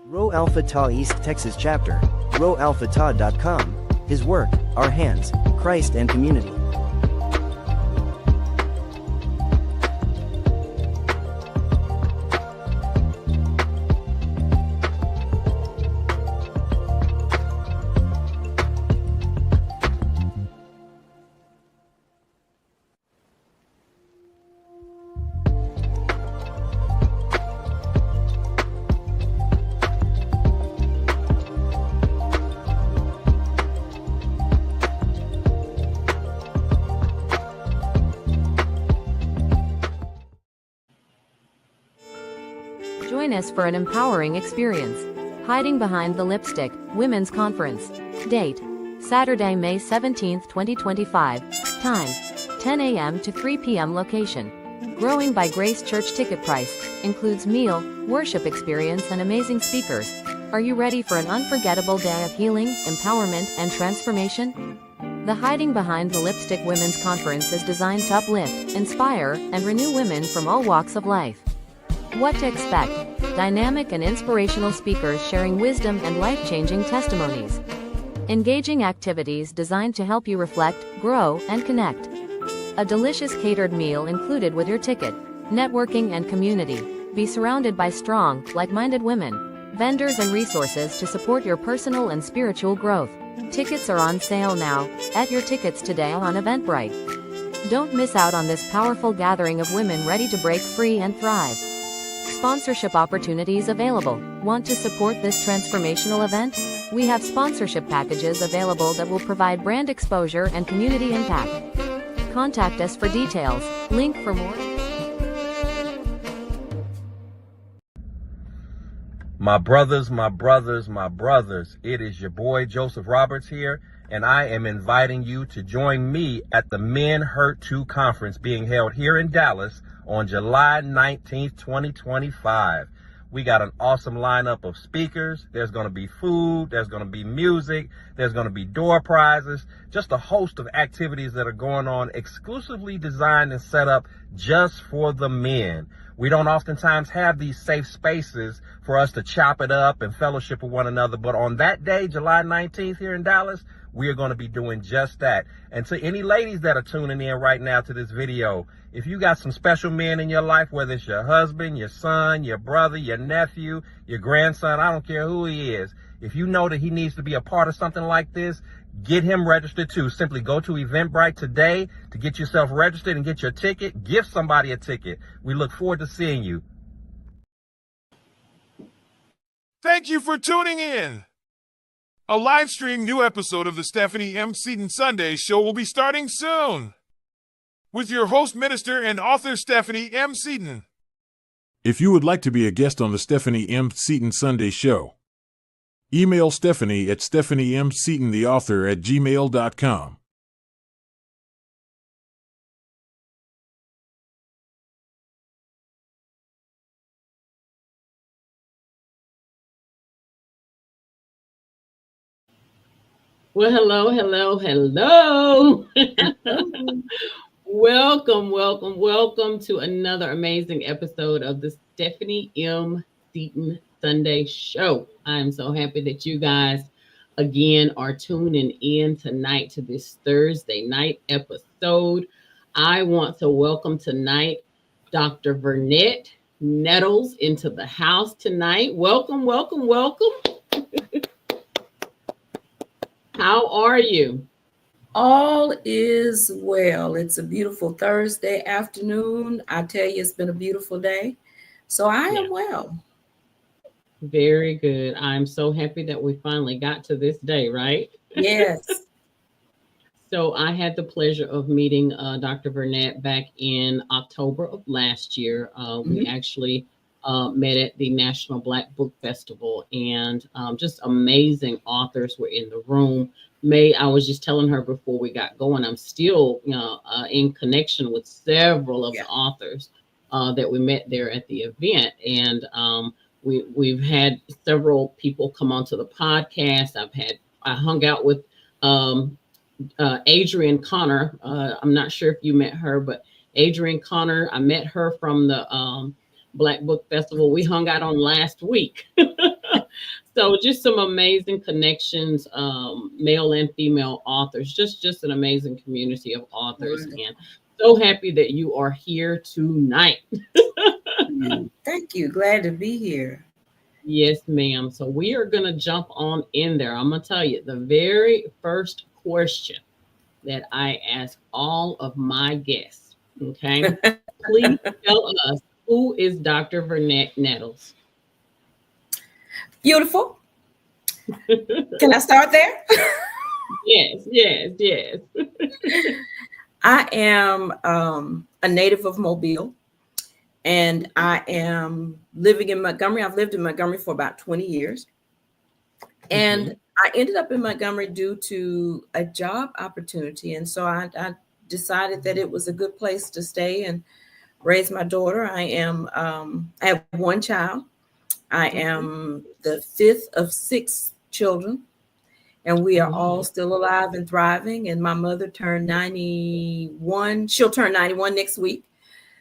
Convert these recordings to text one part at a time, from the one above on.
Rho Alpha Tau East Texas Chapter, rhoalphatau.com, His work, our hands, Christ and community. Join us for an empowering experience. Hiding Behind the Lipstick, Women's Conference. Date: Saturday, May 17, 2025. Time: 10 a.m. to 3 p.m. Location: Growing by Grace Church. Ticket price includes meal, worship experience, and amazing speakers. Are you ready for an unforgettable day of healing, empowerment, and transformation? The Hiding Behind the Lipstick Women's Conference is designed to uplift, inspire, and renew women from all walks of life. What to expect: dynamic and inspirational speakers sharing wisdom and life-changing testimonies. Engaging activities designed to help you reflect, grow, and connect. A delicious catered meal included with your ticket. Networking and community. Be surrounded by strong, like-minded women, vendors, and resources to support your personal and spiritual growth. Tickets are on sale now. At your tickets today on Eventbrite. Don't miss out on this powerful gathering of women ready to break free and thrive. Sponsorship opportunities available. Want to support this transformational event? We have sponsorship packages available that will provide brand exposure and community impact. Contact us for details. Link for more. My brothers, it is your boy Joseph Roberts here, and I am inviting you to join me at the Men Hurt 2 conference being held here in Dallas on July 19th, 2025. We got an awesome lineup of speakers. There's going to be food, there's going to be music, there's going to be door prizes, just a host of activities that are going on exclusively designed and set up just for the men. We don't oftentimes have these safe spaces for us to chop it up and fellowship with one another, but on that day, July 19th here in Dallas, we are going to be doing just that. And to any ladies that are tuning in right now to this video, if you got some special men in your life, whether it's your husband, your son, your brother, your nephew, your grandson, I don't care who he is, if you know that he needs to be a part of something like this, get him registered too. Simply go to Eventbrite today to get yourself registered and get your ticket. Give somebody a ticket. We look forward to seeing you. Thank you for tuning in. A live stream new episode of the Stephanie M. Seaton Sunday Show will be starting soon, with your host, minister, and author Stephanie M. Seaton. If you would like to be a guest on the Stephanie M. Seaton Sunday Show, email Stephanie at stephaniemseatontheauthor@gmail.com. Well, hello. Welcome to another amazing episode of the Stephanie M. Seaton Sunday Show. I'm so happy that you guys again are tuning in tonight to this Thursday night episode. I want to welcome tonight Dr. Vernet Nettles into the house tonight. Welcome. How are you? All is well. It's a beautiful Thursday afternoon. I tell you, it's been a beautiful day. So I am well. Very good. I'm so happy that we finally got to this day, right? Yes. So I had the pleasure of meeting Dr. Vernet back in October of last year. We actually met at the National Black Book Festival, and just amazing authors were in the room. I was just telling her before we got going, I'm still in connection with several of the authors that we met there at the event. And we've had several people come onto the podcast. I hung out with Adrienne Connor. I'm not sure if you met her, but Adrienne Connor, I met her from the Black Book Festival. We hung out on last week. So just some amazing connections, male and female authors, just an amazing community of authors. And so happy that you are here tonight. Thank you. Glad to be here. Yes, ma'am. So we are going to jump on in there. I'm going to tell you the very first question that I ask all of my guests. Okay. Please tell us, who is Dr. Vernet Nettles? Beautiful. Can I start there? Yes. I am a native of Mobile, and I am living in Montgomery. I've lived in Montgomery for about 20 years. And I ended up in Montgomery due to a job opportunity. And so I decided that it was a good place to stay and raise my daughter. I have one child. I am the fifth of 6 children, and we are all still alive and thriving. And my mother turned 91. She'll turn 91 next week.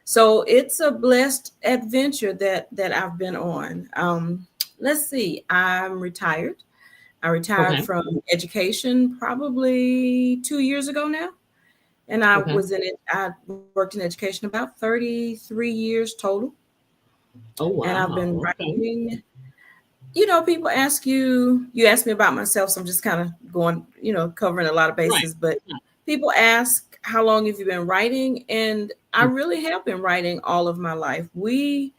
So it's a blessed adventure that I've been on. Let's see. I'm retired. I retired from education probably 2 years ago now. And I worked in education about 33 years total. Oh, wow. And I've been writing. You know, people ask you asked me about myself, so I'm just kind of going, covering a lot of bases. But people ask, how long have you been writing? And I really have been writing all of my life. We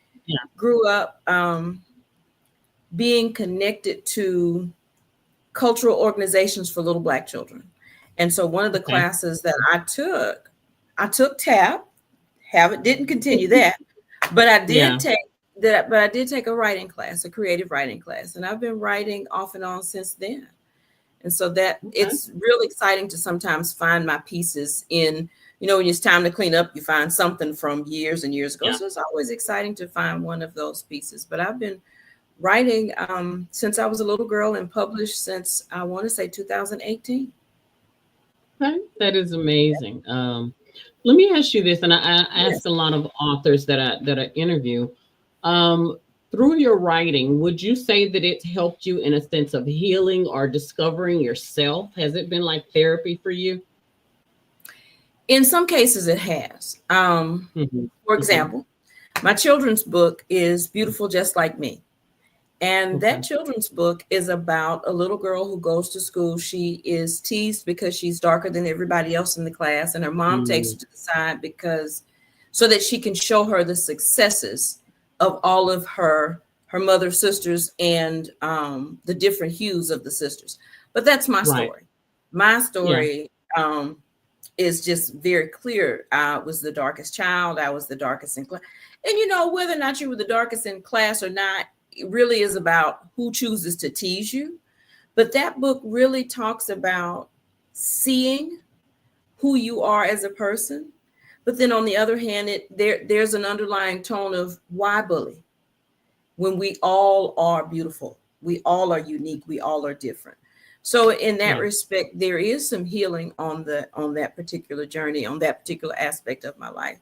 grew up being connected to cultural organizations for little Black children. And so one of the classes that I took TAP, didn't continue that, but I did take that. But I did take a writing class, a creative writing class, and I've been writing off and on since then. And so that it's really exciting to sometimes find my pieces in, when it's time to clean up, you find something from years and years ago. Yeah. So it's always exciting to find one of those pieces. But I've been writing since I was a little girl and published since, I want to say, 2018. Okay. That is amazing. Let me ask you this, and I ask a lot of authors that I interview. Through your writing, would you say that it's helped you in a sense of healing or discovering yourself? Has it been like therapy for you? In some cases, it has. For example, my children's book is Beautiful Just Like Me. And that children's book is about a little girl who goes to school. She is teased because she's darker than everybody else in the class. And her mom takes her to the side so that she can show her the successes of all of her mother's sisters and the different hues of the sisters. But that's my story. My story is just very clear. I was the darkest child. I was the darkest in class. And whether or not you were the darkest in class or not, it really is about who chooses to tease you. But that book really talks about seeing who you are as a person. But then on the other hand, there's an underlying tone of why bully when we all are beautiful. We all are unique. We all are different. So in that respect, there is some healing on that particular journey, on that particular aspect of my life.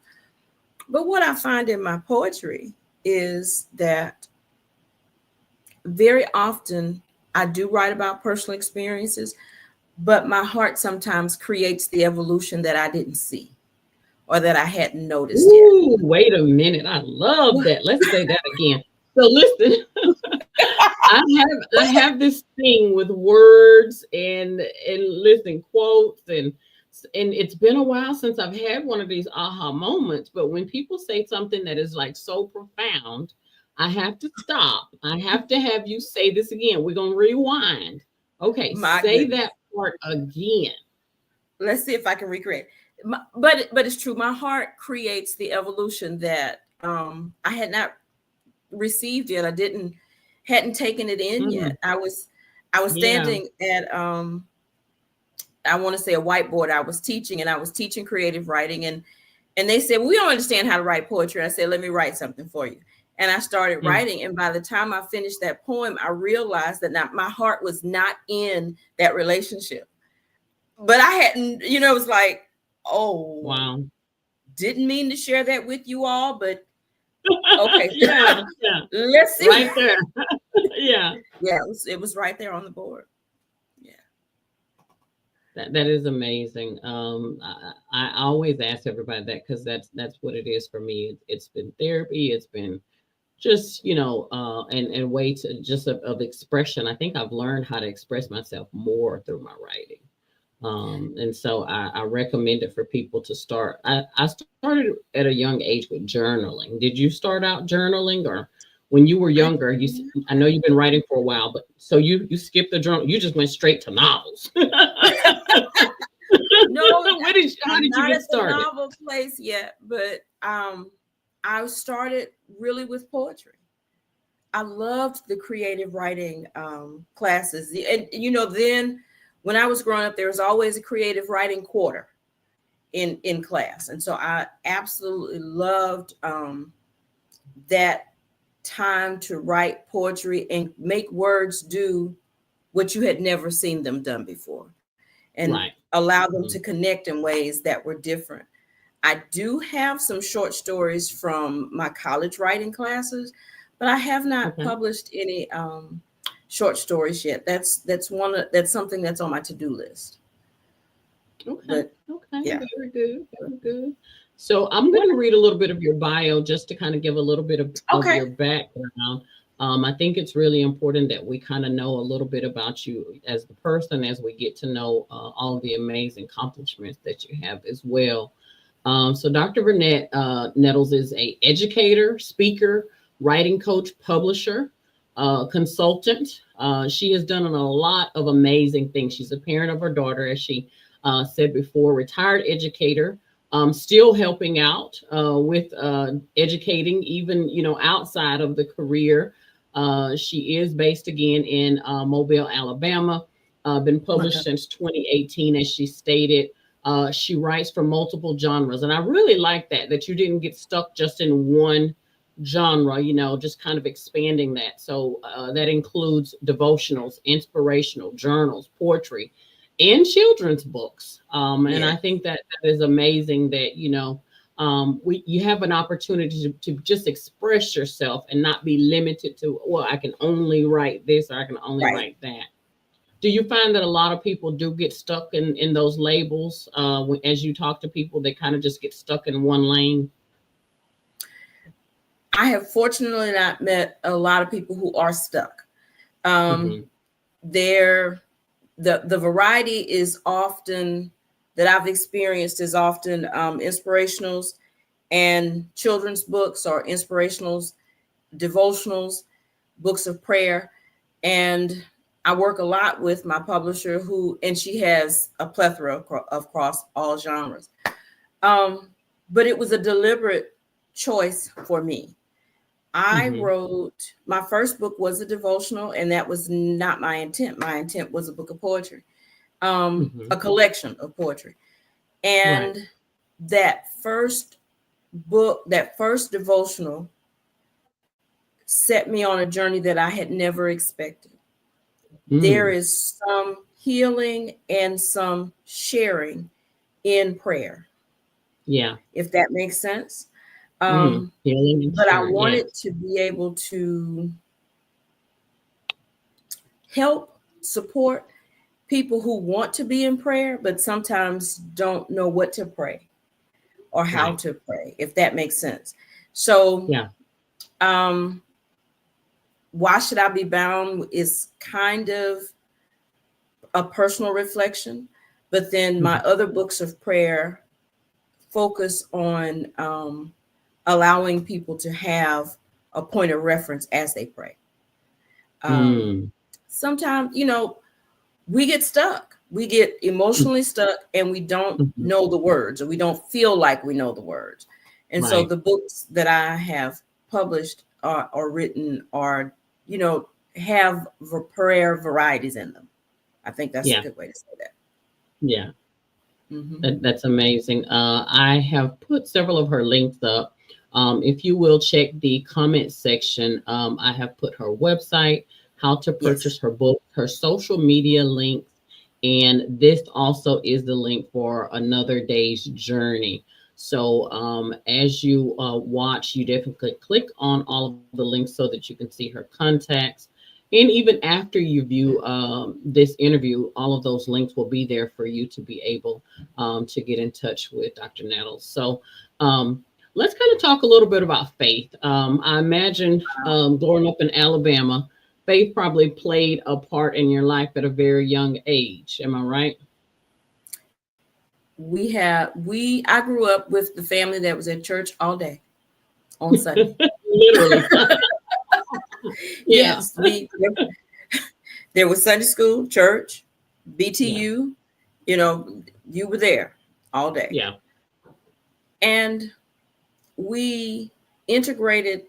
But what I find in my poetry is that very often I do write about personal experiences, but my heart sometimes creates the evolution that I didn't see or that I hadn't noticed yet. Wait a minute. I love that. Let's say that again. So listen, I have this thing with words and listen, quotes and it's been a while since I've had one of these aha moments, but when people say something that is like so profound, I have to stop. I have to have you say this again. We're going to rewind. Okay. Say that part again. Let's see if I can recreate. But it's true. My heart creates the evolution that I had not received yet. I hadn't taken it in yet. I was standing at I want to say a whiteboard. I was teaching creative writing, and they said, well, we don't understand how to write poetry. I said, let me write something for you. And I started writing. And by the time I finished that poem, I realized that my heart was not in that relationship. But I hadn't, it was like, oh, wow. Didn't mean to share that with you all, but okay. Yeah. Let's see. Right there. Yeah. Yeah, it was right there on the board. Yeah. That is amazing. I always ask everybody that because that's what it is for me. It's been therapy. It's been just and way to just of expression. I think I've learned how to express myself more through my writing. And so I recommend it for people to start. I started at a young age with journaling. Did you start out journaling, or when you were younger? I know you've been writing for a while, but so you skipped the journal. You just went straight to novels. No, how did you get started? Not at the novel place yet, but I started really with poetry. I loved the creative writing classes, and then when I was growing up, there was always a creative writing quarter in class, and so I absolutely loved that time to write poetry and make words do what you had never seen them done before, and allow them to connect in ways that were different. I do have some short stories from my college writing classes, but I have not published any short stories yet. That's something that's on my to-do list. Okay. Yeah. Very good. Very good. So I'm going to read a little bit of your bio just to kind of give a little bit of your background. I think it's really important that we kind of know a little bit about you as the person, as we get to know all of the amazing accomplishments that you have as well. So Dr. Vernet Nettles is an educator, speaker, writing coach, publisher, consultant. She has done a lot of amazing things. She's a parent of her daughter, as she said before, retired educator, still helping out with educating, even, outside of the career. She is based again in Mobile, Alabama, been published since 2018, as she stated. She writes for multiple genres. And I really like that you didn't get stuck just in one genre, just kind of expanding that. So that includes devotionals, inspirational journals, poetry, and children's books. And I think that is amazing that, you have an opportunity to just express yourself and not be limited to, well, I can only write this or I can only write that. Do you find that a lot of people do get stuck in those labels? As you talk to people, they kind of just get stuck in one lane? I have fortunately not met a lot of people who are stuck. The variety is often that I've experienced is often inspirationals and children's books, or inspirationals, devotionals, books of prayer. And I work a lot with my publisher and she has a plethora across all genres. But it was a deliberate choice for me. I wrote, my first book was a devotional, and that was not my intent. My intent was a book of poetry, a collection of poetry. And that first book, that first devotional set me on a journey that I had never expected. There is some healing and some sharing in prayer. Yeah. If that makes sense. But I wanted to be able to help support people who want to be in prayer, but sometimes don't know what to pray or how to pray, if that makes sense. So Why Should I Be Bound is kind of a personal reflection, but then my other books of prayer focus on allowing people to have a point of reference as they pray. Sometimes, we get stuck. We get emotionally stuck, and we don't know the words, or we don't feel like we know the words. And so the books that I have published or written are, have prayer varieties in them. I think that's a good way to say that. Yeah. That's amazing. I have put several of her links up. If you will check the comment section, I have put her website, how to purchase her book, her social media links, and this also is the link for Another Day's Journey. So as you watch, you definitely click on all of the links so that you can see her contacts And even after you view this interview, all of those links will be there for you to be able to get in touch with Dr. Nettles. So let's kind of talk a little bit about faith. I imagine growing up in Alabama, faith probably played a part in your life at a very young age. Am I right? I grew up with the family that was at church all day on Sunday. Literally. Yeah. Yes, there was Sunday school, church, BTU, you were there all day. Yeah. And we integrated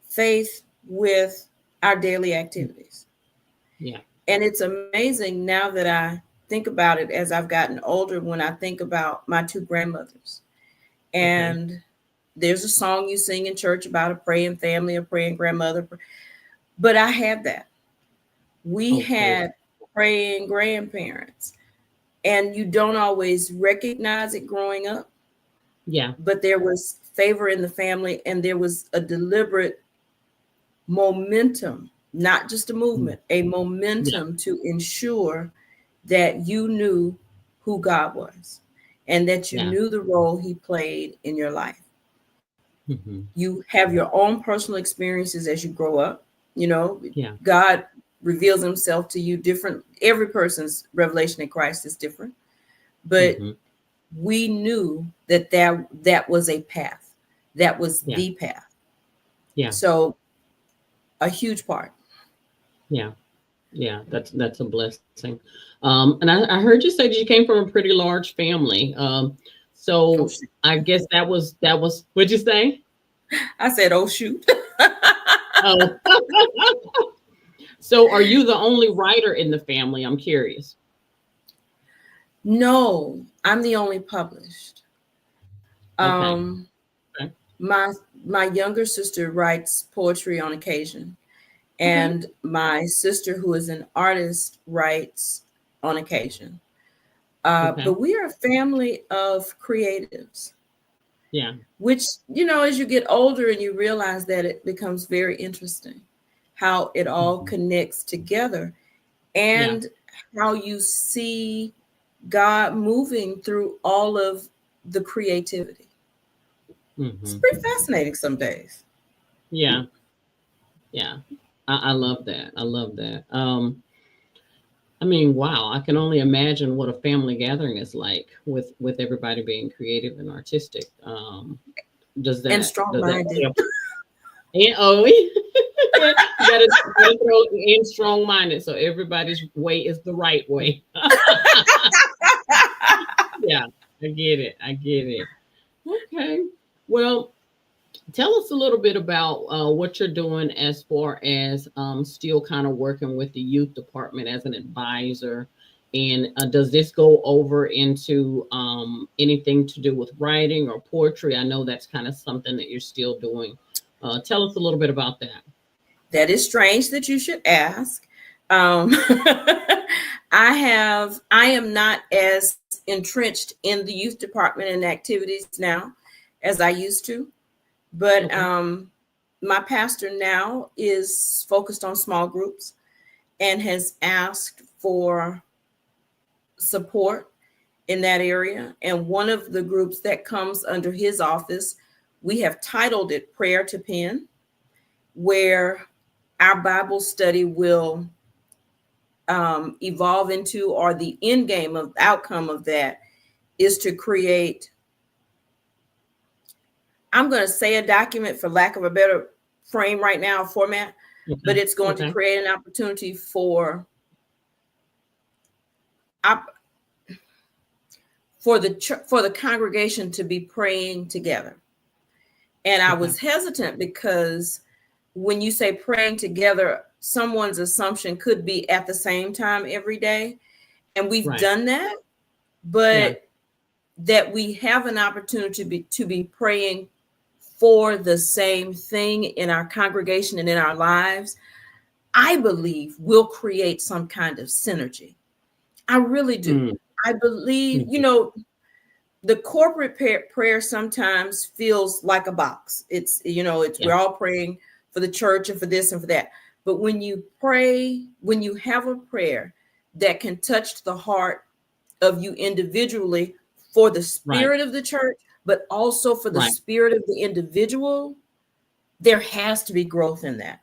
faith with our daily activities. Yeah. And it's amazing now that I think about it as I've gotten older, when I think about my two grandmothers. And there's a song you sing in church about a praying family, a praying grandmother. But I had that. We had praying grandparents. And you don't always recognize it growing up. Yeah. But there was favor in the family, and there was a deliberate momentum, not just a movement, a momentum to ensure that you knew who God was and that you knew the role he played in your life. You have your own personal experiences as you grow up. God reveals himself to you different. Every person's revelation in Christ is different, but we knew that was a path. That was the path. Yeah. So a huge part. Yeah. Yeah. That's a blessing. And I heard you say that you came from a pretty large family. So I guess that was, what'd you say? I said, oh, shoot. Oh. So are you the only writer in the family? I'm curious. No, I'm the only published. My younger sister writes poetry on occasion, and my sister, who is an artist, writes on occasion. But we are a family of creatives. Yeah. Which, as you get older and you realize that, it becomes very interesting how it all connects together, and how you see God moving through all of the creativity. It's pretty fascinating some days. Yeah. Yeah. I love that. I love that. I mean, wow, I can only imagine what a family gathering is like with everybody being creative and artistic. Does that, and strong-minded. You gotta throw in strong-minded, so everybody's way is the right way. Yeah, I get it. Okay, well, tell us a little bit about what you're doing as far as still kind of working with the youth department as an advisor. And does this go over into anything to do with writing or poetry? I know that's kind of something that you're still doing. Tell us a little bit about that. That is strange that you should ask. I am not as entrenched in the youth department and activities now as I used to. But my pastor now is focused on small groups and has asked for support in that area. And one of the groups that comes under his office, we have titled it Prayer to Pen, where our Bible study will evolve into, or the end game of outcome of that is to create, I'm going to say a document for lack of a better frame right now, format, but it's going to create an opportunity for the congregation to be praying together. And I was hesitant because when you say praying together, someone's assumption could be at the same time every day. And we've done that, but that we have an opportunity to be praying for the same thing in our congregation and in our lives, I believe will create some kind of synergy. I really do. I believe, the corporate prayer sometimes feels like a box. It's we're all praying for the church and for this and for that. But when you pray, when you have a prayer that can touch the heart of you individually for the Right. spirit of the church, but also for the Right. spirit of the individual, there has to be growth in that.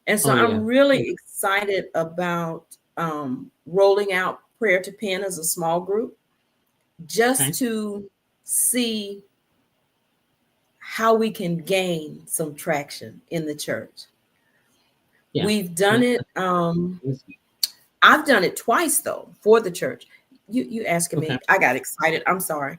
And so Oh yeah. I'm really excited about rolling out Prayer to Pen as a small group, just Okay. to see how we can gain some traction in the church. Yeah. We've done it. I've done it twice though for the church. You asking Okay. me? I got excited. I'm sorry.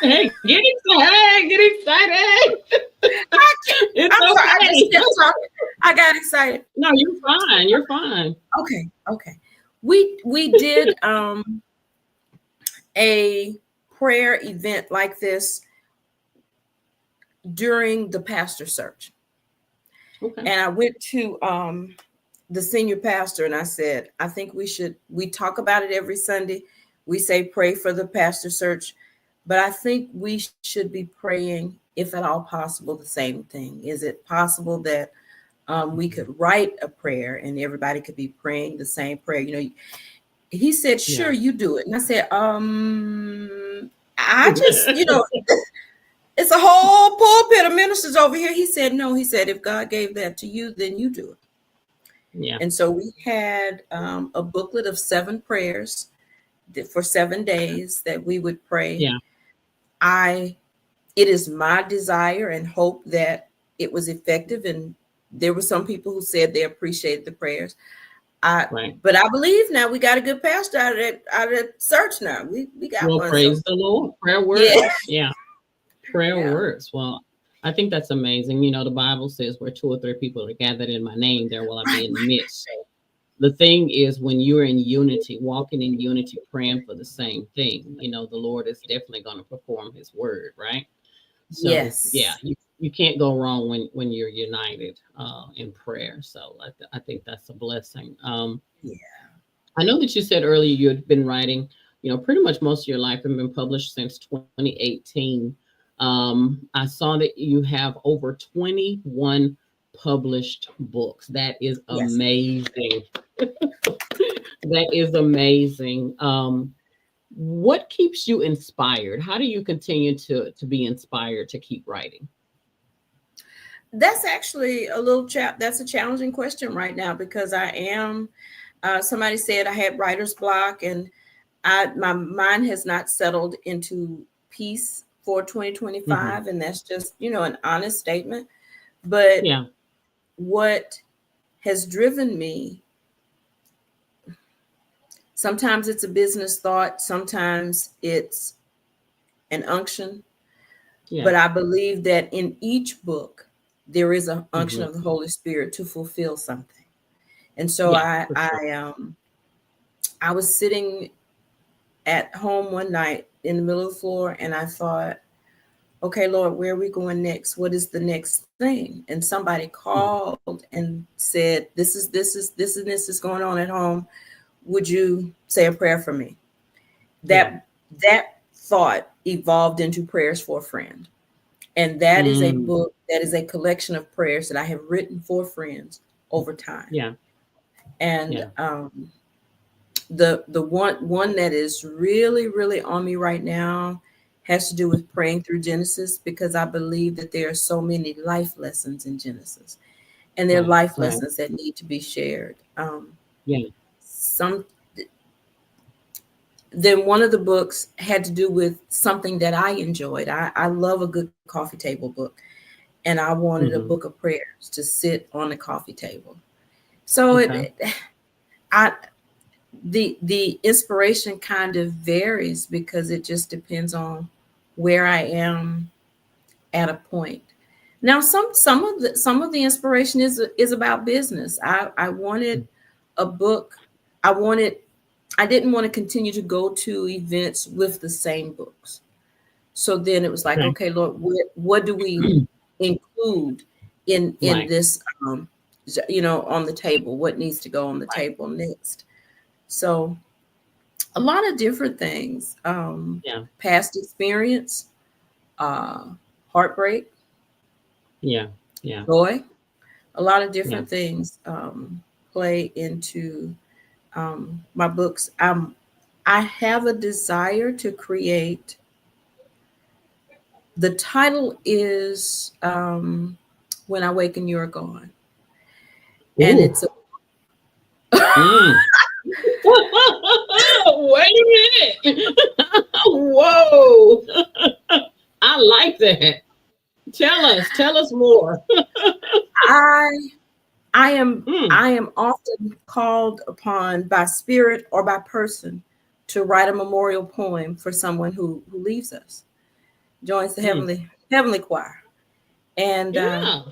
Hey, get excited! Get excited! It's I'm sorry. I just okay. kept talking. I got excited. No, you're fine. You're fine. Okay. We did a prayer event like this during the pastor search. Okay. And I went to the senior pastor and I said, I think we talk about it every Sunday. We say pray for the pastor search, but I think we should be praying, if at all possible, the same thing. Is it possible that we could write a prayer and everybody could be praying the same prayer? You know, he said, sure, you do it. And I said, I just, it's a whole pulpit of ministers over here. He said, no, he said, if God gave that to you, then you do it. Yeah. And so we had a booklet of 7 prayers for 7 days that we would pray. Yeah. It is my desire and hope that it was effective. And there were some people who said they appreciated the prayers. But I believe now we got a good pastor out of that search now. We got one. Praise the Lord. Prayer works. Yeah. Prayer works. Well, I think that's amazing. You know, the Bible says where 2 or 3 people are gathered in my name, there will I be in the midst. So the thing is, when you're in unity, walking in unity, praying for the same thing, you know, the Lord is definitely going to perform his word, right? So, yeah, you can't go wrong when you're united in prayer. So I think that's a blessing. I know that you said earlier you had been writing, you know, pretty much most of your life and been published since 2018. I saw that you have over 21 published books. That is amazing. That is amazing. What keeps you inspired? How do you continue to be inspired to keep writing? That's actually that's a challenging question right now, because I am, somebody said I had writer's block, and my mind has not settled into peace for 2025. And that's just, an honest statement. But what has driven me, sometimes it's a business thought, sometimes it's an unction. But I believe that in each book, there is an unction of the Holy Spirit to fulfill something. And so I was sitting at home one night in the middle of the floor, and I thought, okay, Lord, where are we going next? What is the next thing? And somebody called and said, this is going on at home. Would you say a prayer for me? That thought evolved into Prayers for a Friend. And that is a book, that is a collection of prayers that I have written for friends over time. And the one that is really, really on me right now has to do with praying through Genesis, because I believe that there are so many life lessons in Genesis, and there are life lessons that need to be shared. Then one of the books had to do with something that I enjoyed. I love a good coffee table book, and I wanted a book of prayers to sit on the coffee table. So the inspiration kind of varies, because it just depends on where I am at a point. Now, some of the inspiration is about business. I wanted a book. I didn't want to continue to go to events with the same books. So then it was like, okay, Lord, what do we include in this, on the table? What needs to go on the table next? So a lot of different things, past experience, heartbreak, joy, A lot of different things play into my books. I have a desire to create. The title is When I Waken, You're Gone. And Ooh. it's a Wait a minute. Whoa. I like that. Tell us more. I am often called upon by spirit or by person to write a memorial poem for someone who leaves us, joins the heavenly choir. And I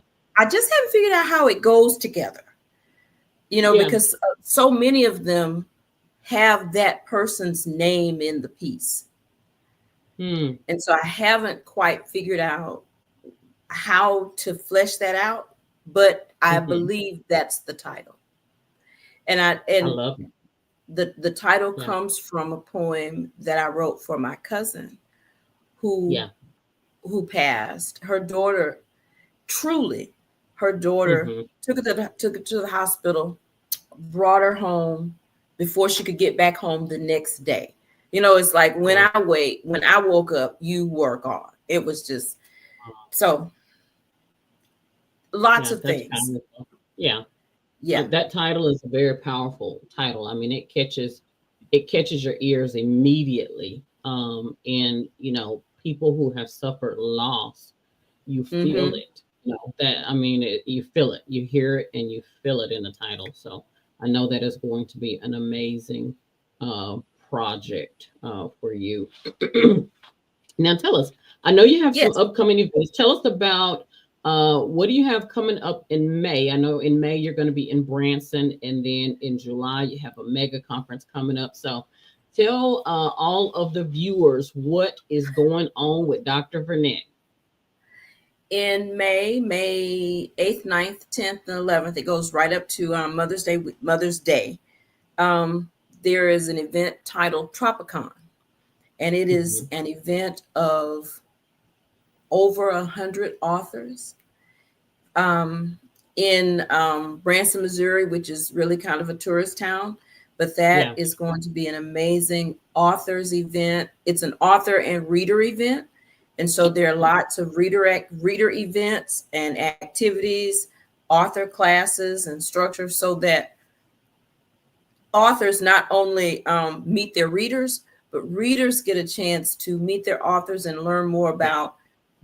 just haven't figured out how it goes together. Because so many of them have that person's name in the piece. And so I haven't quite figured out how to flesh that out, but I believe that's the title. And I love it. The title comes from a poem that I wrote for my cousin who passed. Her daughter took her to the hospital, brought her home before she could get back home the next day. It's like when I woke up, you were gone. It was just so lots of things. Yeah. That title is a very powerful title. I mean, it catches your ears immediately. And people who have suffered loss, you feel it. You feel it. You hear it and you feel it in the title. So I know that is going to be an amazing project for you. Now tell us, I know you have some upcoming events. Tell us about what do you have coming up in May? I know in May you're going to be in Branson, and then in July you have a mega conference coming up. So tell all of the viewers what is going on with Dr. Vernet. In May 8th, 9th, 10th, and 11th, it goes right up to Mother's Day. There is an event titled Tropicon, and it is an event of over 100 authors in Branson, Missouri, which is really kind of a tourist town. But that is going to be an amazing authors event. It's an author and reader event. And so there are lots of reader events and activities, author classes and structure, so that authors not only meet their readers, but readers get a chance to meet their authors and learn more about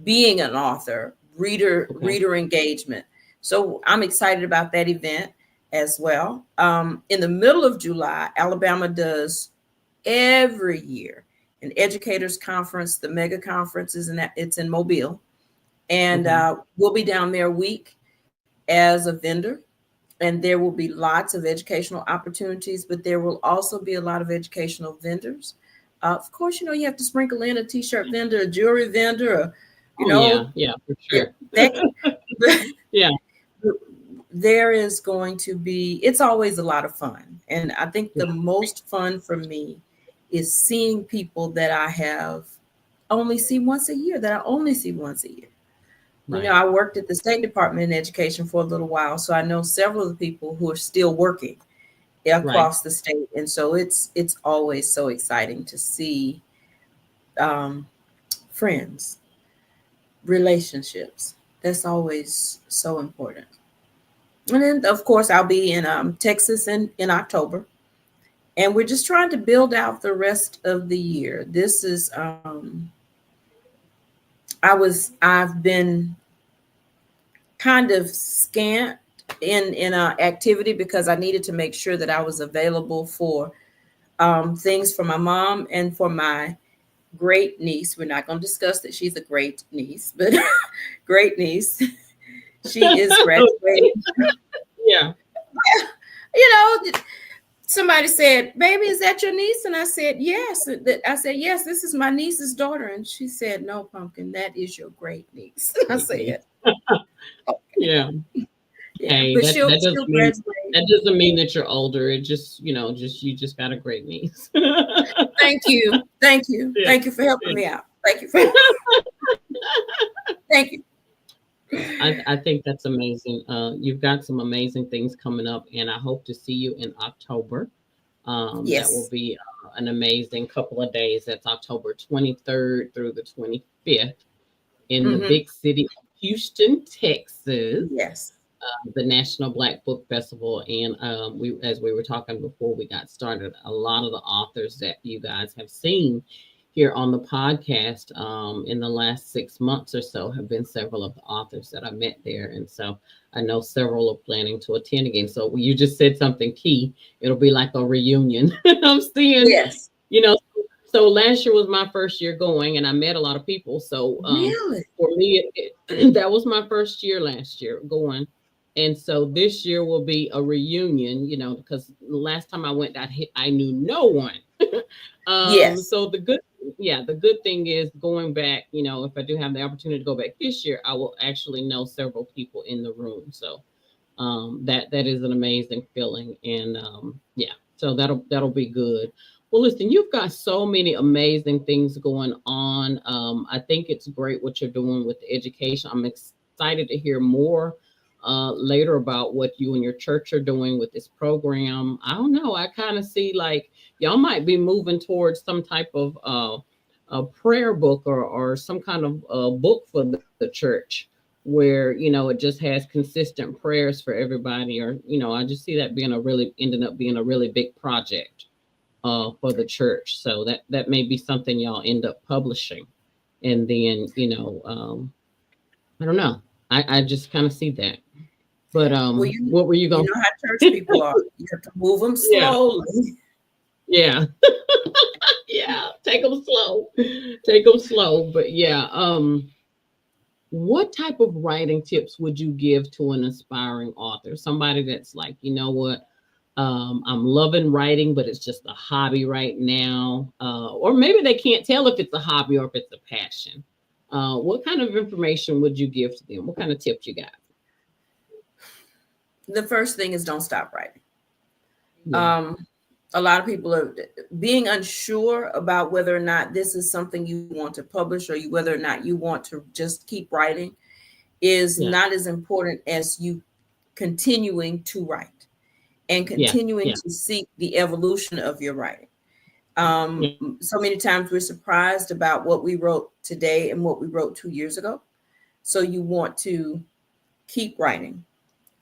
being an author, reader engagement. So I'm excited about that event as well. In the middle of July, Alabama does every year an educators conference. The mega conference it's in Mobile, and we'll be down there a week as a vendor, and there will be lots of educational opportunities, but there will also be a lot of educational vendors. Of course, you have to sprinkle in a t-shirt vendor, a jewelry vendor, for sure. There is going to be, it's always a lot of fun. And I think the most fun for me is seeing people that I have only see once a year. Right. I worked at the State Department in Education for a little while, so I know several of the people who are still working across the state. And so it's always so exciting to see friends, relationships. That's always so important. And then, of course, I'll be in Texas in October. And we're just trying to build out the rest of the year. This is, I've been kind of scant in activity because I needed to make sure that I was available for things for my mom and for my great niece. We're not going to discuss that she's a great niece, but great niece. She is graduating. Somebody said, "Baby, is that your niece?" And I said, "Yes." I said, "Yes, this is my niece's daughter." And she said, "No, Pumpkin, that is your great niece." I said, "Okay." Hey, but that doesn't mean that you're older. It just, you just got a great niece. Thank you. Thank you for helping me out. Thank you. Thank you. I think that's amazing. You've got some amazing things coming up, and I hope to see you in October. That will Yes. be an amazing couple of days. That's October 23rd through the 25th in the Hmm. big city of Houston, Texas, Yes. the National Black Book Festival. And as we were talking before we got started, a lot of the authors that you guys have seen here on the podcast in the last 6 months or so have been several of the authors that I met there. And so I know several are planning to attend again. So you just said something key. It'll be like a reunion. I'm seeing, Yes. you know, so last year was my first year going and I met a lot of people. So Really? for me, that was my first year last year going. And so this year will be a reunion, because last time I went, I knew no one. Yes. So the good thing is going back, if I do have the opportunity to go back this year, I will actually know several people in the room. So that is an amazing feeling. And so that'll be good. Well, listen, you've got so many amazing things going on. I think it's great what you're doing with the education. I'm excited to hear more later about what you and your church are doing with this program. I don't know. I kind of see like y'all might be moving towards some type of a prayer book or some kind of book for the church where it just has consistent prayers for everybody, or I just see that being ending up being a really big project for the church. So that may be something y'all end up publishing, and then I don't know. I just kind of see that. But Well, what were you you going? know how church people are. You have to move them Yeah, slowly. yeah, yeah. Take them slow. But yeah, what type of writing tips would you give to an aspiring author? Somebody that's like, you know what, I'm loving writing, but it's just a hobby right now, or maybe they can't tell if it's a hobby or if it's a passion. What kind of information would you give to them? What kind of tips you got? The first thing is don't stop writing. Yeah, A lot of people are being unsure about whether or not this is something you want to publish, or whether or not you want to just keep writing is yeah, not as important as you continuing to write and yeah, continuing yeah, to seek the evolution of your writing. yeah, So many times we're surprised about what we wrote today and what we wrote 2 years ago. So you want to keep writing.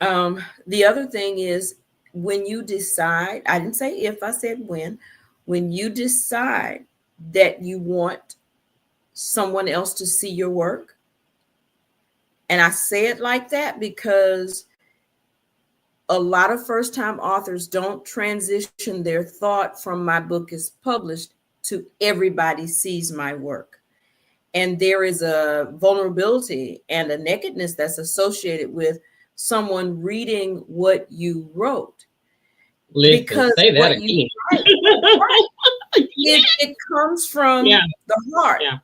The other thing is when you decide, I didn't say if, I said when you decide that you want someone else to see your work. And I say it like that because a lot of first time authors don't transition their thought from my book is published to everybody sees my work. And there is a vulnerability and a nakedness that's associated with someone reading what you wrote, listen, because say that what you again. write, right, it comes Yeah, from the heart. yeah,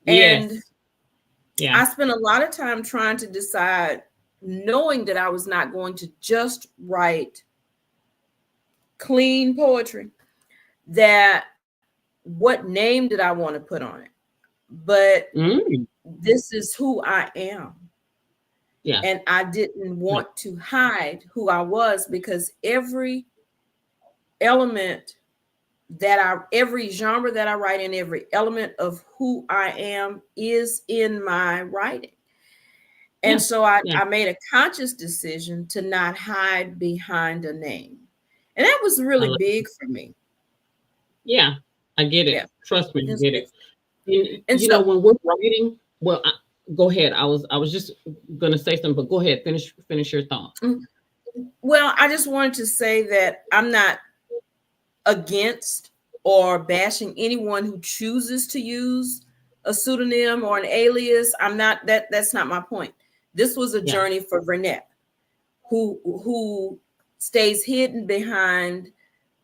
And yes, yeah, I spent a lot of time trying to decide, knowing that I was not going to just write clean poetry, that what name did I want to put on it? But mm, this is who I am. yeah, And I didn't yeah, want to hide who I was, because every element every genre that I write in, every element of who I am is in my writing. And yeah, so I yeah. made a conscious decision to not hide behind a name. And that was I really love, big for me. yeah, I get Yeah. it. Trust me, I It's get big. it. And And so, when we're writing, well, go ahead. I was just gonna say something, but go ahead. Finish your thought. well, I just wanted to say that I'm not against or bashing anyone who chooses to use a pseudonym or an alias. I'm not that's not my point. This was a Yeah, journey for Vernet, who stays hidden behind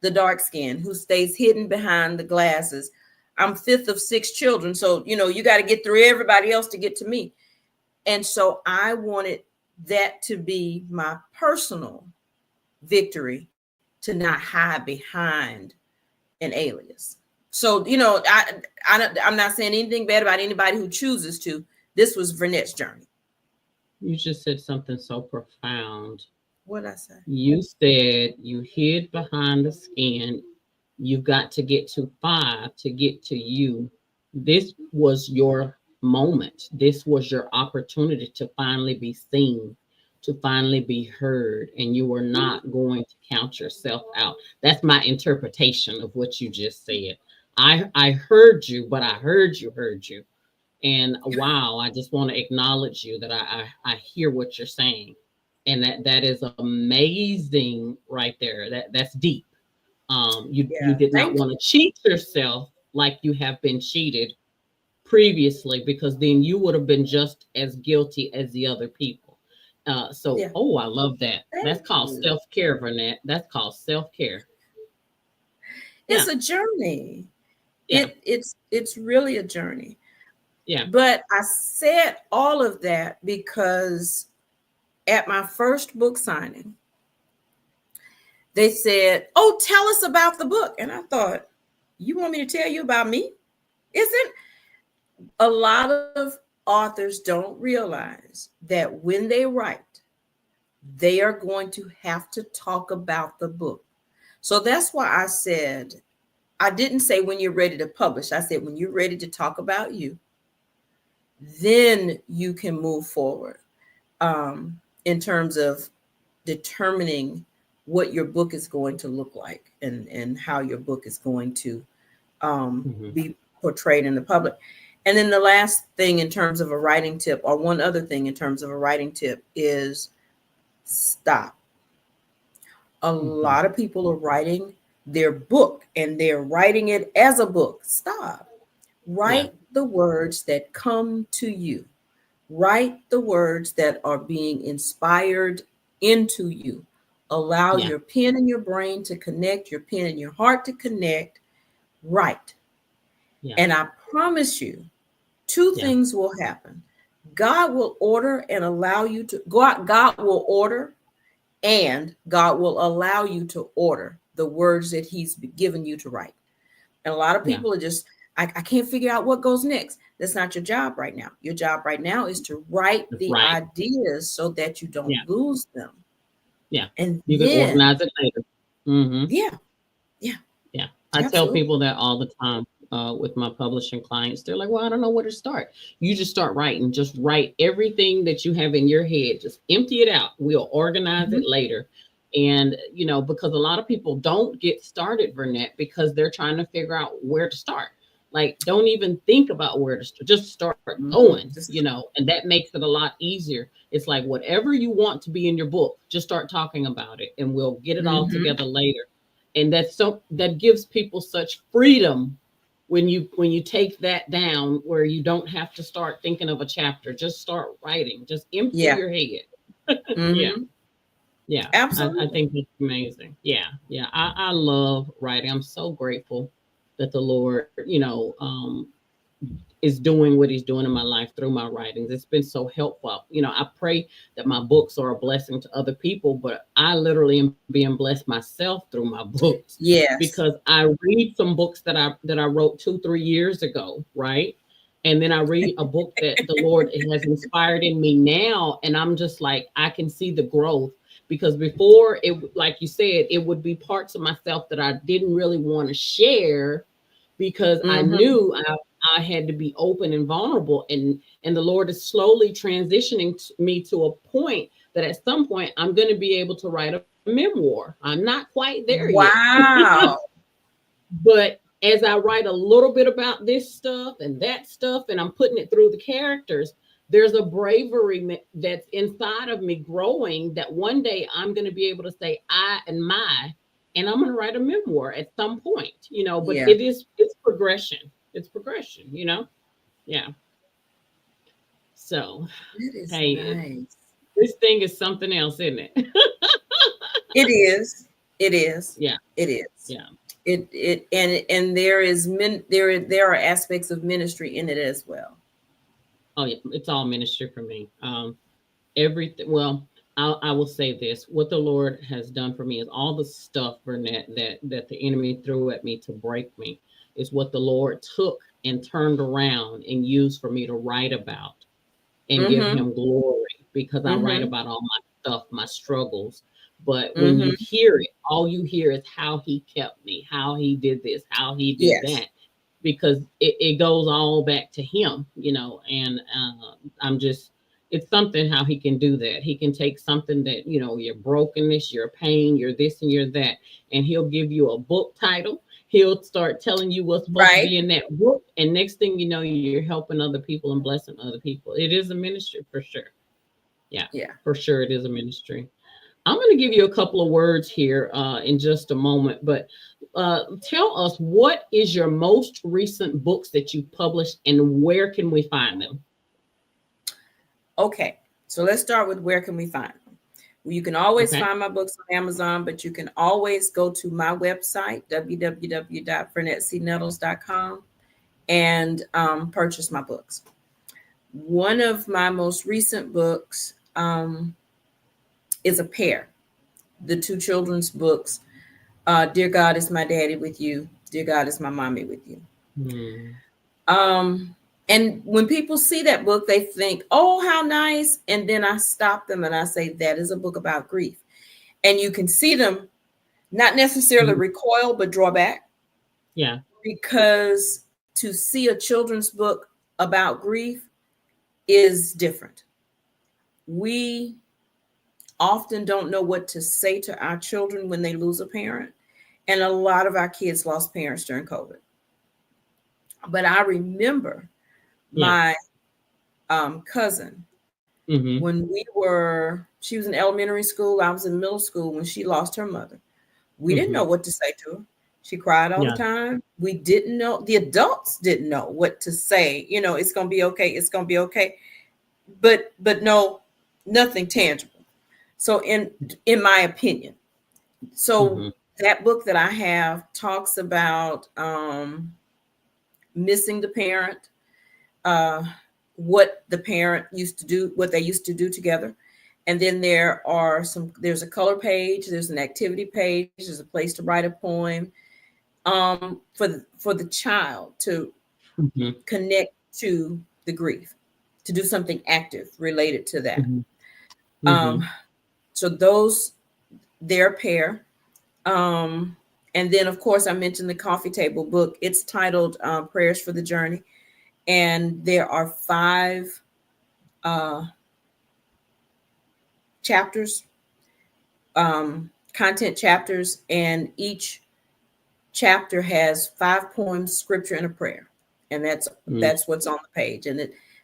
the dark skin, who stays hidden behind the glasses. I'm fifth of six children, so you got to get through everybody else to get to me. And so I wanted that to be my personal victory, to not hide behind an alias. So I'm not saying anything bad about anybody who chooses to. This was Vernet's journey. You just said something so profound. What'd I say? You said you hid behind the skin. You've got to get to 5 to get to you. This was your moment. This was your opportunity to finally be seen, to finally be heard, and you were not going to count yourself out. That's my interpretation of what you just said. I heard you, but I heard you. And wow, I just want to acknowledge you that I hear what you're saying. And that is amazing right there. That's deep. You Yeah, did not thank want you. to cheat yourself like you have been cheated previously, because then you would have been just as guilty as the other people. So, Yeah, oh, I love that. thank That's called you. self-care, Vernet. That's called self-care. It's Yeah, a journey. yeah, It's really a journey. yeah. But I said all of that because at my first book signing, they said, "Oh, tell us about the book." And I thought, "You want me to tell you about me?" Isn't a lot of authors don't realize that when they write, they are going to have to talk about the book. So that's why I said, I didn't say when you're ready to publish. I said when you're ready to talk about you, then you can move forward in terms of determining what your book is going to look like and how your book is going to Hmm. be portrayed in the public. And then the last thing in terms of a writing tip, or one other thing in terms of a writing tip, is stop. A Hmm. lot of people are writing their book and they're writing it as a book. Stop. Yeah, Write the words that come to you. Write the words that are being inspired into you. Allow yeah, your pen and your brain to connect, your pen and your heart to connect. Write. yeah, And I promise you, two yeah, things will happen. God will order and allow you to God will order, and God will allow you to order the words that He's given you to write. And a lot of yeah. people are just, I can't figure out what goes next. That's not your job right now. Your job right now is to write That's the right. ideas so that you Yeah, don't lose them. yeah. And You can then, organize it later. Hmm. yeah, yeah, Yeah, I tell absolutely. people that all the time with my publishing clients. They're like, "Well, I don't know where to start." You just start writing. Just write everything that you have in your head. Just empty it out. We'll organize it Mhm. later. And because a lot of people don't get started, Vernet, because they're trying to figure out where to start. Like, don't even think about where to start. Just start Mhm. going. This is And that makes it a lot easier. It's like whatever you want to be in your book, just start talking about it, and we'll get it all mhm. together later. And that gives people such freedom when you take that down, where you don't have to start thinking of a chapter. Just start writing. Just empty Yeah. your head. Yeah, Mhm. yeah. I Absolutely. think it's amazing. Yeah, yeah. I love writing. I'm so grateful that the Lord is doing what he's doing in my life through my writings. It's been so helpful. I pray that my books are a blessing to other people, but I literally am being blessed myself through my books, Yes. because I read some books that I wrote 2-3 years ago, right? And then I read a book that the Lord has inspired in me now, and I'm just like, I can see the growth. Because before, it, like you said, it would be parts of myself that I didn't really want to share, because I Mhm. knew I had to be open and vulnerable, and the Lord is slowly transitioning me to a point that at some point I'm going to be able to write a memoir. I'm not quite there yet, Wow. but as I write a little bit about this stuff and that stuff, and I'm putting it through the characters, there's a bravery that's inside of me growing, that one day I'm going to be able to say I and my, and I'm going to write a memoir at some point, but Yeah. it's progression. It's progression. Yeah. So, That is hey, nice. this thing is something else, isn't it? It is. It is. Yeah. It is. Yeah. And there is there are aspects of ministry in it as well. Oh, yeah. It's all ministry for me. Everything. Well, I will say this: what the Lord has done for me is all the stuff, Burnett, that the enemy threw at me to break me, is what the Lord took and turned around and used for me to write about and give Mm-hmm. Him glory. because I write about all my stuff, my struggles. But when Mm-hmm. you hear it, all you hear is how he kept me, how he did this, how he did Yes. that, because it goes all back to him, you know. And I'm just, it's something how he can do that. He can take something that, you know, your brokenness, your pain, your this and your that, and he'll give you a book title. He'll start telling you what's supposed to Right. be in that book. And next thing you know, you're helping other people and blessing other people. It is a ministry for sure. Yeah, Yeah. for sure. It is a ministry. I'm going to give you a couple of words here in just a moment, but tell us, what is your most recent books that you published and where can we find them? Okay. So let's start with where can we find them? Well, you can always find my books on Amazon, but you can always go to my website, www.vernetcnettles.com, and purchase my books. One of my most recent books is a pair. The two children's books, Dear God Is My Daddy With You, Dear God Is My Mommy With You. And when people see that book, they think, oh, how nice. And then I stop them and I say, that is a book about grief. And you can see them not necessarily recoil, but draw back. Yeah. Because to see a children's book about grief is different. We often don't know what to say to our children when they lose a parent. And a lot of our kids lost parents during COVID. But I remember my cousin, when she was in elementary school, I was in middle school when she lost her mother. We didn't know what to say to her. She cried all the time. We didn't know, the adults didn't know what to say. You know, it's going to be okay. It's going to be okay. But no, nothing tangible. So in my opinion, that book that I have talks about missing the parent, what the parent used to do, what they used to do together. And then there's a color page, there's an activity page, there's a place to write a poem for the child to connect to the grief, to do something active related to that. So they're a pair. And then, of course, I mentioned the coffee table book. It's titled Prayers for the Journey. And there are 5 chapters, content chapters, and each chapter has 5 poems, scripture, and a prayer. And that's what's on the page. And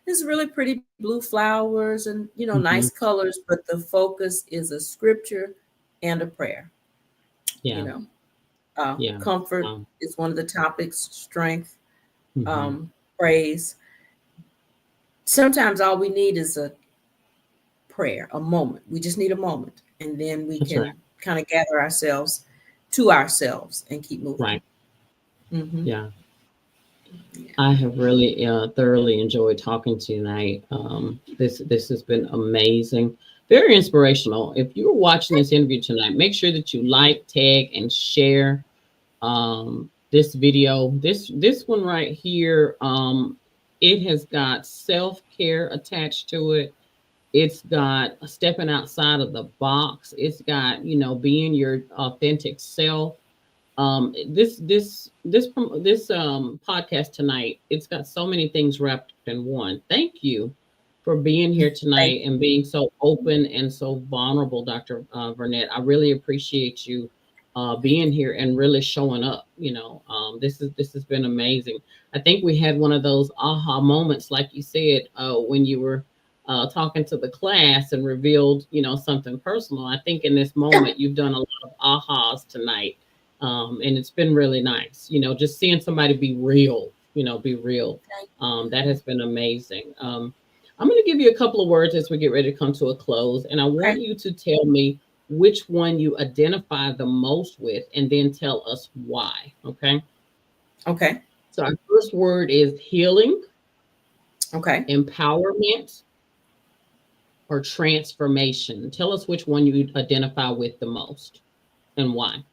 it's really pretty blue flowers and, you know, nice colors, but the focus is a scripture and a prayer. You know, comfort is one of the topics, strength, praise. Sometimes all we need is a prayer, a moment. We just need a moment, and then we can kind of gather ourselves to ourselves and keep moving. Right. Yeah. I have really thoroughly enjoyed talking to you tonight. This has been amazing, very inspirational. If you're watching this interview tonight, make sure that you like, tag, and share this video. This one right here, it has got self-care attached to it. It's got stepping outside of the box. It's got, you know, being your authentic self. This podcast tonight, it's got so many things wrapped in one. Thank you for being here tonight and being so open and so vulnerable, Dr. Vernet. I really appreciate you being here and really showing up. You know, this has been amazing. I think we had one of those aha moments, like you said, when you were talking to the class and revealed, you know, something personal. I think in this moment you've done a lot of ahas tonight. And it's been really nice, you know, just seeing somebody be real, you know, be real. That has been amazing. I'm going to give you a couple of words as we get ready to come to a close. And I want you to tell me which one you identify the most with, and then tell us why. Okay. Okay. So our first word is healing. Okay. Empowerment or transformation. Tell us which one you identify with the most and why.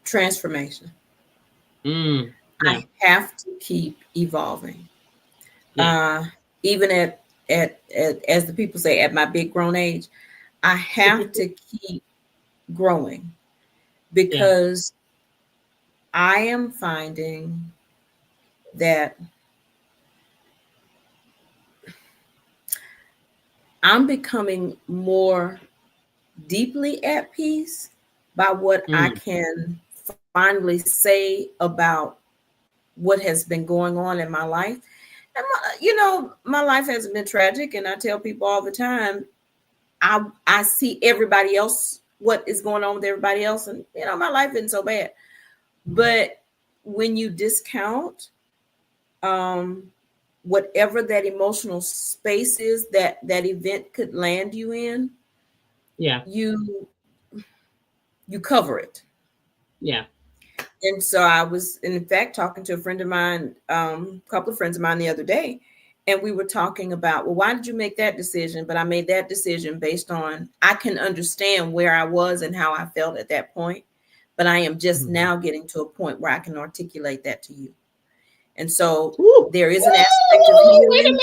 Transformation. Yeah. I have to keep evolving. Even at as the people say, at my big grown age, I have to keep growing because I am finding that I'm becoming more deeply at peace by what I can finally say about what has been going on in my life. And my life hasn't been tragic, and I tell people all the time, I see everybody else, what is going on with everybody else, and my life isn't so bad. But when you discount whatever that emotional space is that event could land you in, you cover it. Yeah. And so I was, in fact, talking to a friend of mine, a couple of friends of mine the other day, and we were talking about, well, why did you make that decision? But I made that decision based on, I can understand where I was and how I felt at that point, but I am just now getting to a point where I can articulate that to you. And so there is an aspect of healing. Wait a minute.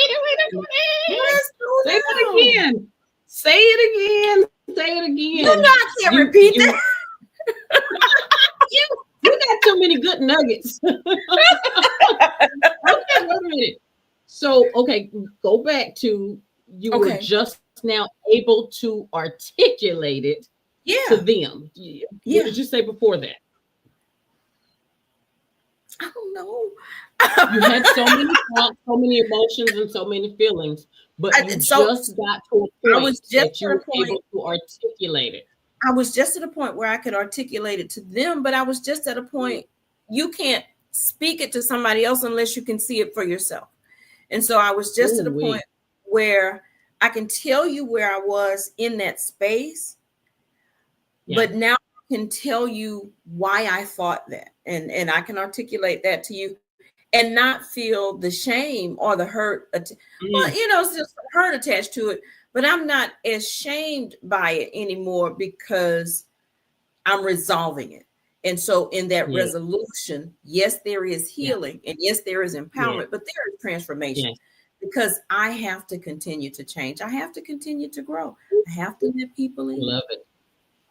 Say it again. Say it again. You know I can't repeat that. You got too many good nuggets. Okay, wait a minute. So, go back to were just now able to articulate it to them. What did you say before that? I don't know. You had so many thoughts, so many emotions, and so many feelings, but you just got to a point that you were able to articulate it. I was just at a point where I could articulate it to them, but I was just at a point, you can't speak it to somebody else unless you can see it for yourself. And so I was just at a point where I can tell you where I was in that space, but now I can tell you why I thought that. And I can articulate that to you and not feel the shame or the hurt. Well, it's just hurt attached to it, but I'm not as shamed by it anymore because I'm resolving it. And so in that resolution, yes, there is healing and yes, there is empowerment, but there is transformation because I have to continue to change. I have to continue to grow. I have to let people in. Love it.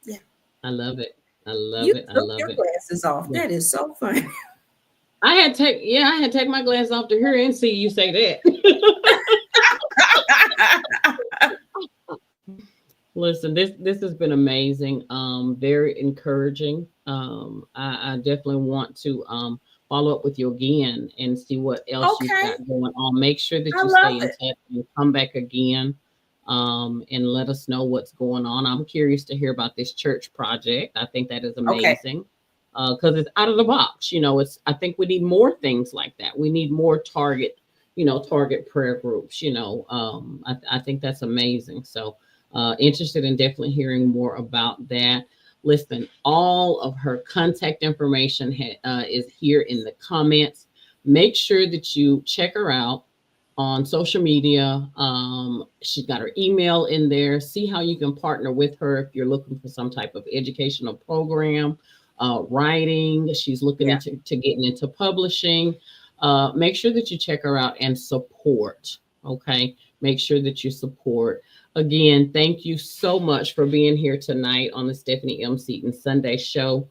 Yeah. I love it. You took your glasses off. That is so funny. I had to take my glasses off to hear and see you say that. Listen, this has been amazing. Very encouraging. I definitely want to follow up with you again and see what else you've got going on. Make sure that you stay in touch and come back again and let us know what's going on. I'm curious to hear about this church project. I think that is amazing because it's out of the box. I think we need more things like that. We need more target prayer groups. I think that's amazing. So interested in definitely hearing more about that. Listen, all of her contact information is here in the comments. Make sure that you check her out on social media. She's got her email in there. See how you can partner with her if you're looking for some type of educational program, writing. She's looking into getting into publishing. Make sure that you check her out and support. Okay. Make sure that you support. Again, thank you so much for being here tonight on the Stephanie M. Seaton Sunday Show.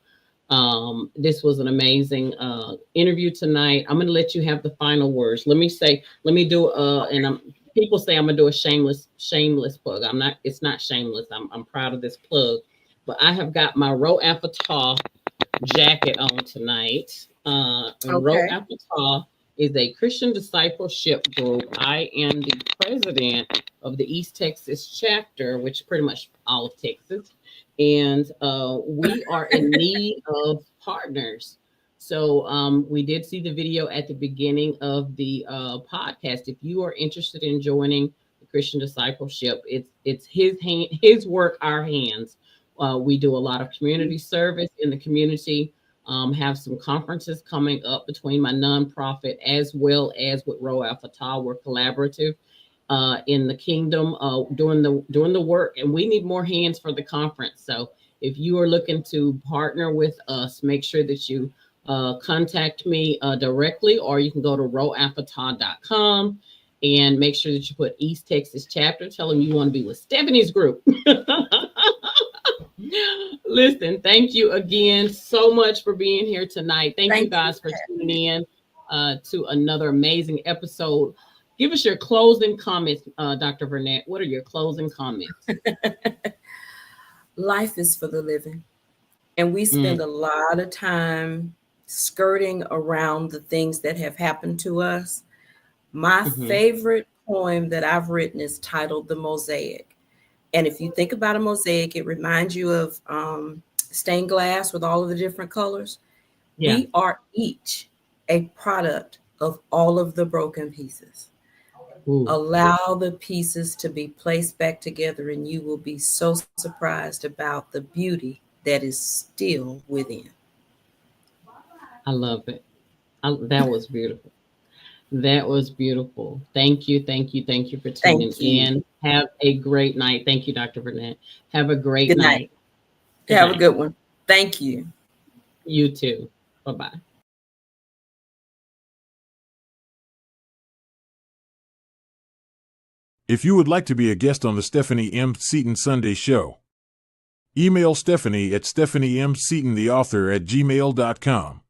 This was an amazing interview tonight. I'm going to let you have the final words. People say I'm going to do a shameless plug. It's not shameless. I'm proud of this plug, but I have got my Rho Alpha Tau jacket on tonight. Rho Alpha Tau is a Christian discipleship group. I am the president of the East Texas chapter, which is pretty much all of Texas. And we are in need of partners. So we did see the video at the beginning of the podcast. If you are interested in joining the Christian discipleship, it's his work, our hands. We do a lot of community service in the community. Have some conferences coming up between my nonprofit as well as with Rho Alpha Tau. We're collaborative in the kingdom, doing the work, and we need more hands for the conference. So if you are looking to partner with us, make sure that you contact me directly, or you can go to rhoalphatau.com And make sure that you put East Texas chapter. Tell them you want to be with Stephanie's group. Listen, thank you again so much for being here tonight. Thank you guys for tuning in to another amazing episode. Give us your closing comments, Dr. Vernet. What are your closing comments? Life is for the living. And we spend a lot of time skirting around the things that have happened to us. My favorite poem that I've written is titled The Mosaic. And if you think about a mosaic, it reminds you of stained glass with all of the different colors. Yeah. We are each a product of all of the broken pieces. Ooh. Allow the pieces to be placed back together, and you will be so surprised about the beauty that is still within. I love it. That was beautiful. That was beautiful. Thank you. Thank you. Thank you for tuning in. Have a great night. Thank you, Dr. Vernet. Have a great night. Have a good one. Thank you. You too. Bye-bye. If you would like to be a guest on the Stephanie M. Seaton Sunday Show, email Stephanie at stephaniemseatontheauthor@gmail.com.